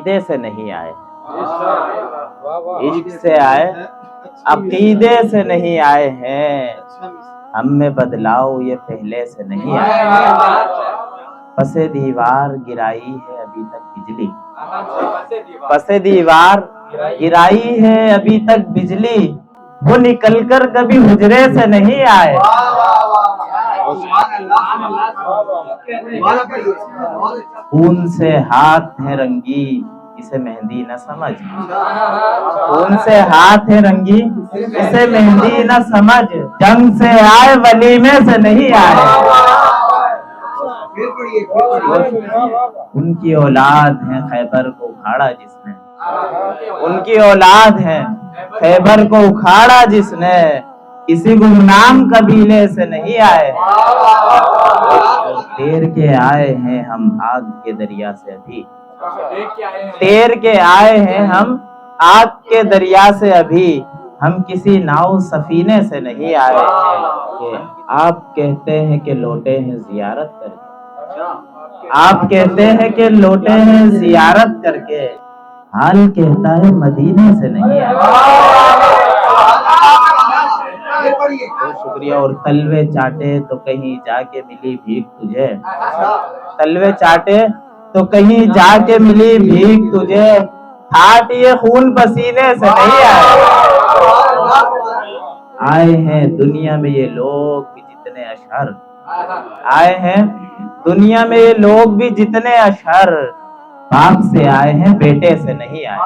अकीदे से नहीं आए, इश्क से आए, अकीदे से नहीं आए हैं। हम में बदलाव ये पहले से नहीं आए। पसे दीवार गिराई है अभी तक बिजली, पसे दीवार गिराई है अभी तक बिजली, वो निकलकर कभी हुजरे से नहीं आए। खून से हाथ है रंगी इसे मेहंदी न समझ, खून से हाथ है रंगी इसे मेहंदी न समझ, जंग से आए वलीमे से नहीं आए। उनकी औलाद है खैबर को उखाड़ा जिसने, उनकी औलाद है खैबर को उखाड़ा जिसने, किसी गुमनाम कबीले से नहीं आए। तैर के आए हैं हम आग के दरिया से अभी, तैर के आए हैं हम आग के दरिया से अभी, हम किसी नाव सफीने से नहीं आए हैं। आप कहते हैं कि लौटे हैं जियारत करके, आप कहते हैं कि लौटे हैं जियारत करके, हाल कहता है मदीने से नहीं आए। तो शुक्रिया। और तलवे चाटे तो कहीं जाके मिली भीख तुझे, तलवे चाटे तो कहीं जाके मिली भीख तुझे, हाथ ये खून पसीने से नहीं आए हैं दुनिया में ये लोग भी जितने अशर, आए हैं दुनिया में ये लोग भी जितने अशर, बाप से आए हैं बेटे से नहीं आए।